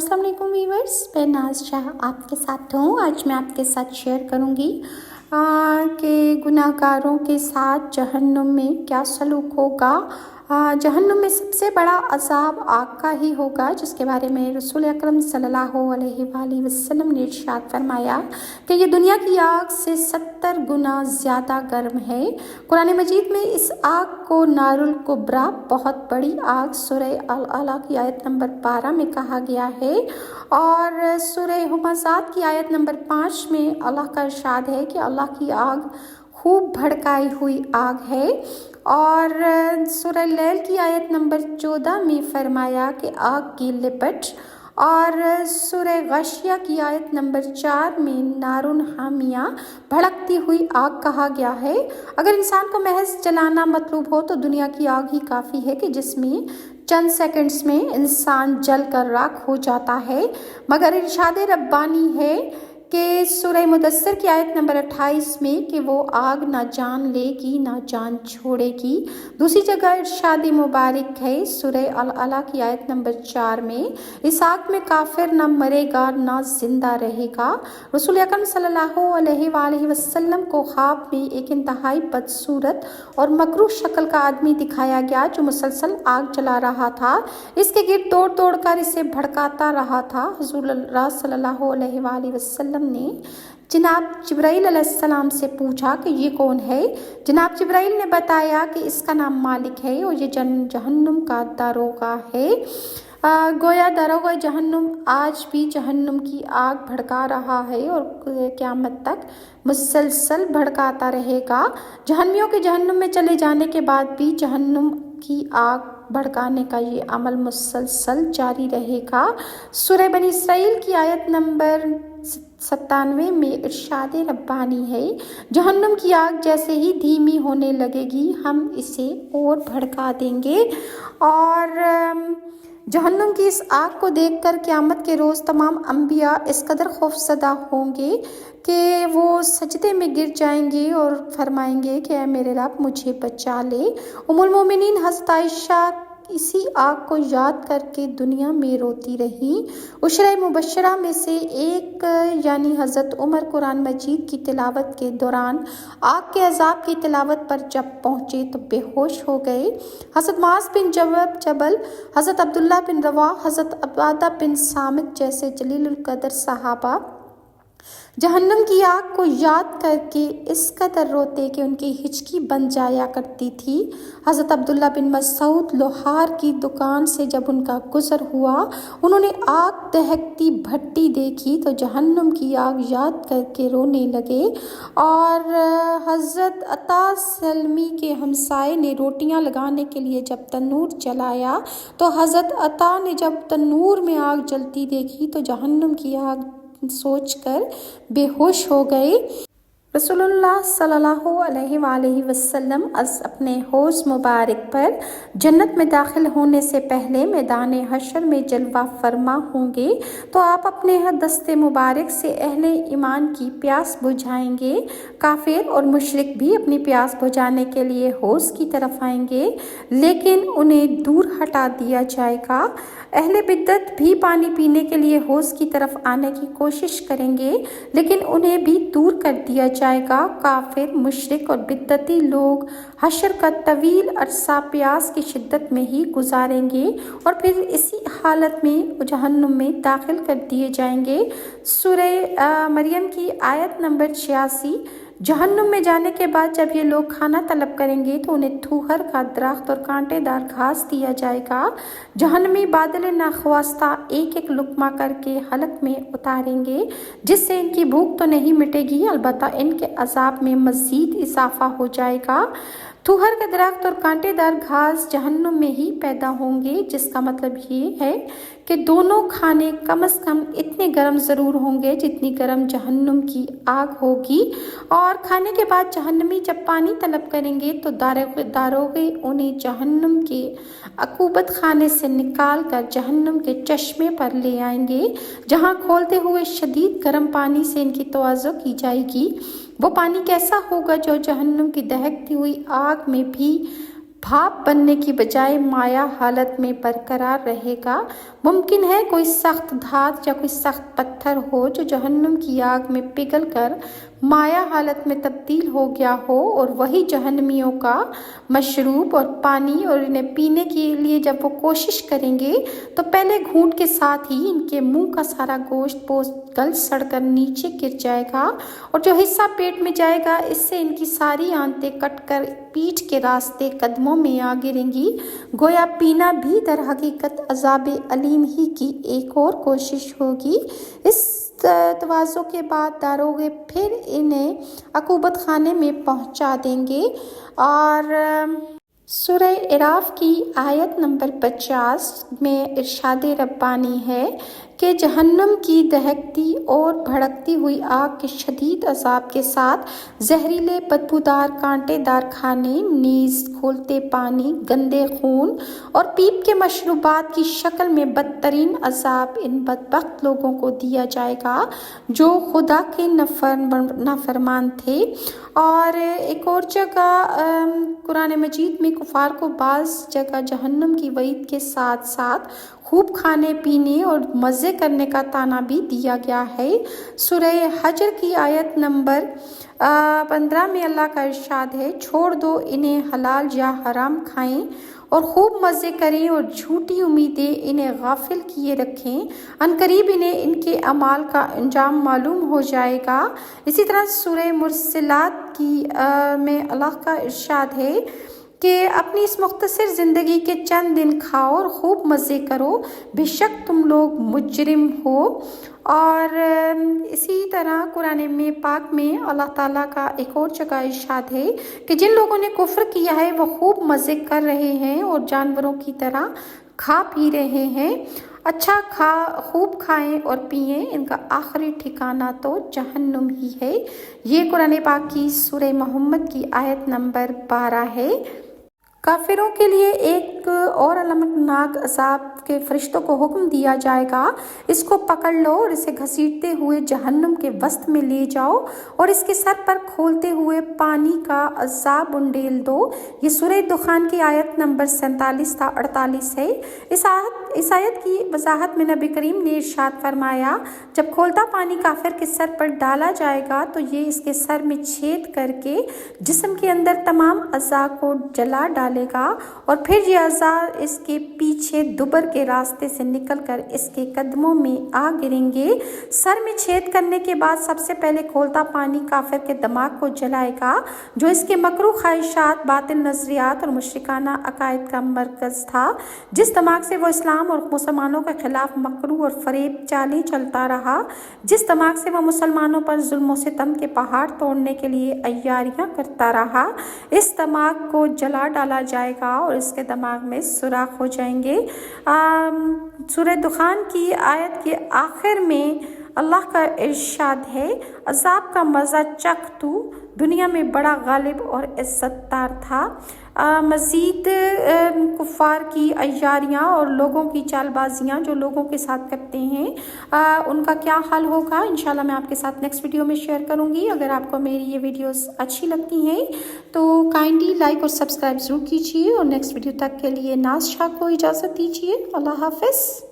अस्सलाम वालेकुम व्यूअर्स, मैं नाज शाह आपके साथ हूँ। आज मैं आपके साथ शेयर करूँगी कि गुनाहगारों के साथ जहन्नुम में क्या सलूक होगा। जहन्नुम में सबसे बड़ा अज़ाब आग का ही होगा, जिसके बारे में रसूल अकरम सल्लल्लाहु अलैहि वसल्लम ने इरशाद फरमाया कि ये दुनिया की आग से 70 गुना ज़्यादा गर्म है। कुरान मजीद में इस आग को नारुल कुब्रा, बहुत बड़ी आग, सूरह अल अलaq की आयत नंबर 12 में कहा गया है। और सूरह हुमाज़ात की आयत नंबर 5 में अल्लाह का इरशाद है कि अल्लाह की आग खूब भड़काई हुई आग है। और सूरह लैल की आयत नंबर 14 में फरमाया कि आग की लिपट। और सूरह गाशिया की आयत नंबर 4 में नारुन हामिया, भड़कती हुई आग कहा गया है। अगर इंसान को महज जलाना मतलूब हो तो दुनिया की आग ही काफ़ी है कि जिसमें चंद सेकंड्स में इंसान जल कर राख हो जाता है। मगर इरशाद रब्बानी है कि सूरह मुदस्सिर की आयत नंबर 28 में कि वो आग ना जान लेगी ना जान छोड़ेगी। दूसरी जगह इरशाद मुबारक है सूरह अल अलaq की आयत नंबर 4 में, इस आग में काफिर ना मरेगा ना जिंदा रहेगा। रसूल अकरम सल्लल्लाहु अलैहि वसल्लम को ख्वाब में एक इंतहाई बदसूरत और मकरूह शक्ल का आदमी दिखाया गया जो मुसलसल आग जला रहा था। इसके गिर्द दौड़ दौड़ कर इसे भड़काता रहा था। हुज़ूर सल्लल्लाहु अलैहि वसल्लम ने जनाब जिब्राइल अलैहिस्सलाम से पूछा कि ये कौन है। जनाब जिब्राइल ने बताया कि इसका नाम मालिक है और ये जहन्नुम का दारोगा है। गोया दारोगा जहन्नुम आज भी जहन्नुम की आग भड़का रहा है और क़यामत तक मुसलसल भड़काता रहेगा। जहन्नमियों के जहन्नुम में चले जाने के बाद भी जहन्नुम की आग भड़काने का ये अमल मुसलसल जारी रहेगा। सूरह बनी इसराइल की आयत नंबर 97 में इरशाद रब्बानी है, जहन्नुम की आग जैसे ही धीमी होने लगेगी हम इसे और भड़का देंगे। और जहन्नुम की इस आग को देखकर क़यामत के रोज़ तमाम अंबिया इस कदर खौफज़दा होंगे कि वो सजदे में गिर जाएंगे और फरमाएंगे कि ऐ मेरे रब मुझे बचा ले। उम्मुल मोमिनीन हज़रत आयशा इसी आग को याद करके दुनिया में रोती रही। उशरा मुबशरा में से एक यानी हज़रत उमर कुरान मजीद की तिलावत के दौरान आग के अज़ाब की तिलावत पर जब पहुँचे तो बेहोश हो गए। हज़रत मास बिन जबल, हज़रत अब्दुल्ला बिन रवा, हज़रत अबादा बिन सामित जैसे जलीलुल कदर सहाबा जहन्नुम की आग को याद करके इस कदर रोते कि उनकी हिचकी बन जाया करती थी। हज़रत अब्दुल्ला बिन मसूद लोहार की दुकान से जब उनका गुज़र हुआ, उन्होंने आग दहकती भट्टी देखी तो जहन्नुम की आग याद करके रोने लगे। और हज़रत अता सलमी के हमसाए ने रोटियां लगाने के लिए जब तनूर जलाया तो हज़रत अता ने जब तनूर में आग जलती देखी तो जहन्नुम की आग सोचकर बेहोश हो गए। रसूलुल्लाह सल्लल्लाहु अलैहि वसल्लम अपने हौज़ मुबारक पर जन्नत में दाखिल होने से पहले मैदान हशर में जलवा फरमा होंगे तो आप अपने दस्ते मुबारक से अहले ईमान की प्यास बुझाएंगे। काफिर और मुशरिक भी अपनी प्यास बुझाने के लिए हौज़ की तरफ आएंगे, लेकिन उन्हें दूर हटा दिया जाएगा। अहले बिद्दत भी पानी पीने के लिए हौज़ की तरफ आने की कोशिश करेंगे, लेकिन उन्हें भी दूर कर दिया जाएगा। काफिर, मुशरिक और बिद्दती लोग हशर का तवील अरसा प्यास की शिद्दत में ही गुजारेंगे और फिर इसी हालत में जहन्नुम में दाखिल कर दिए जाएंगे। सूरह मरियम की आयत नंबर 86, जहन्नुम में जाने के बाद जब ये लोग खाना तलब करेंगे तो उन्हें थूहर का दरख्त और कांटेदार घास दिया जाएगा। जहन्नमी बादल नाख्वास्ता एक एक लुकमा करके हलक में उतारेंगे, जिससे इनकी भूख तो नहीं मिटेगी, अलबत्ता इनके अजाब में मज़ीद इजाफा हो जाएगा। थूहर का दरख्त और कांटेदार घास जहन्नुम में ही पैदा होंगे, जिसका मतलब ये है कि दोनों खाने कम से कम इतने गर्म ज़रूर होंगे जितनी गर्म जहन्नुम की आग होगी। और खाने के बाद जहन्नमी जब पानी तलब करेंगे तो दारोगे उन्हें जहन्नुम के अकूबत खाने से निकाल कर जहन्नुम के चश्मे पर ले आएंगे, जहाँ खोलते हुए शदीद गर्म पानी से इनकी तवाज़ो की जाएगी। वो पानी कैसा होगा जो जहन्नुम की दहकती हुई आग में भी भाप बनने की बजाय माया हालत में बरकरार रहेगा। मुमकिन है कोई सख्त धात या कोई सख्त पत्थर हो जो जहन्नुम की आग में पिघल कर माया हालत में तब्दील हो गया हो, और वही जहन्नमियों का मशरूब और पानी, और इन्हें पीने के लिए जब वो कोशिश करेंगे तो पहले घूंट के साथ ही इनके मुंह का सारा गोश्त पोस्ट गल सड़कर नीचे गिर जाएगा, और जो हिस्सा पेट में जाएगा इससे इनकी सारी आंतें कटकर पीठ के रास्ते कदमों में आ गिरेंगी। गोया पीना भी दर हकीकत अज़ाब अलीम ही की एक और कोशिश होगी। इस तवाज़ो के बाद दारोगे फिर इन्हें अकूबत खाने में पहुंचा देंगे। और सूरह इराफ की आयत नंबर 50 में इरशाद रब्बानी है कि जहन्नुम की दहकती और भड़कती हुई आग के शदीद अज़ाब के साथ जहरीले बदबूदार कांटेदार खाने, नीज़ खोलते पानी, गंदे खून और पीप के मशरूबात की शक्ल में बदतरीन अज़ाब इन बदबख्त लोगों को दिया जाएगा जो खुदा के नाफरमान थे। और एक और जगह कुरान मजीद में कुफार को बाज़ जगह जहन्नुम की वईद के साथ साथ खूब खाने पीने और मज़े करने का ताना भी दिया गया है। सूरह हजर की आयत नंबर 15 में अल्लाह का इरशाद है, छोड़ दो इन्हें हलाल या हराम खाएं और खूब मज़े करें और झूठी उम्मीदें इन्हें गाफिल किए रखें, अनकरीब इन्हें इनके अमाल का अंजाम मालूम हो जाएगा। इसी तरह सूरह मुरसलात की में अल्लाह का इरशाद है कि अपनी इस मुख्तसर ज़िंदगी के चंद दिन खाओ और खूब मज़े करो, बेशक तुम लोग मुजरिम हो। और इसी तरह कुरान में पाक में अल्लाह ताला का एक और जगह इरशाद है कि जिन लोगों ने कुफ्र किया है वो खूब मज़े कर रहे हैं और जानवरों की तरह खा पी रहे हैं। अच्छा खूब खाएं और पिएं, इनका आखिरी ठिकाना तो जहन्नुम ही है। ये कुरान पाक की सूरह मोहम्मद की आयत नंबर 12 है। काफिरों के लिए एक और अलमनाक अज़ाब के फरिश्तों को हुक्म दिया जाएगा, इसको पकड़ लो और इसे घसीटते हुए जहन्नुम के वस्त में ले जाओ और इसके सर पर खोलते हुए पानी का अज़ाब उंडेल दो। ये सूरह दुखान की आयत नंबर 47 था 48 है। इस आयत की वजाहत में नबी करीम ने इरशाद फरमाया, जब खोलता पानी काफिर के सर पर डाला जाएगा तो ये इसके सर में छेद करके जिस्म के अंदर तमाम अज़ा को जला डालेगा और फिर ये अज़ा इसके पीछे दुबर के रास्ते से निकलकर इसके कदमों में आ गिरेंगे। सर में छेद करने के बाद सबसे पहले खोलता पानी काफिर के दिमाग को जलाएगा जो इसके मकरू ख्वाहिशात, बातिल नजरियात और मुशरिकाना अकायद का मरकज़ था। जिस दिमाग से वो इस्लाम और मुसलमानों के खिलाफ मकरू और फरेब चालें चलता रहा, जिस दिमाग से वो मुसलमानों पर जुल्म सितम के पहाड़ तोड़ने के लिए अय्यारियां करता रहा, इस दिमाग को जला डाला जाएगा और इसके दिमाग में सुराख हो जाएंगे। सूरह दुखान की आयत के आखिर में अल्लाह का इरशाद है, अज़ाब का मज़ा चख तू, दुनिया में बड़ा गालिब और इज़्ज़तदार था। मज़ीद कुफ़ार की अय्यारियाँ और लोगों की चालबाजियाँ जो लोगों के साथ करते हैं, उनका क्या हाल होगा इंशाल्लाह मैं आपके साथ नेक्स्ट वीडियो में शेयर करूँगी। अगर आपको मेरी ये वीडियोस अच्छी लगती हैं तो काइंडली लाइक और सब्सक्राइब ज़रूर कीजिए और नेक्स्ट वीडियो तक के लिए नाज़ शाह को इजाज़त दीजिए। अल्लाह हाफ़िज़।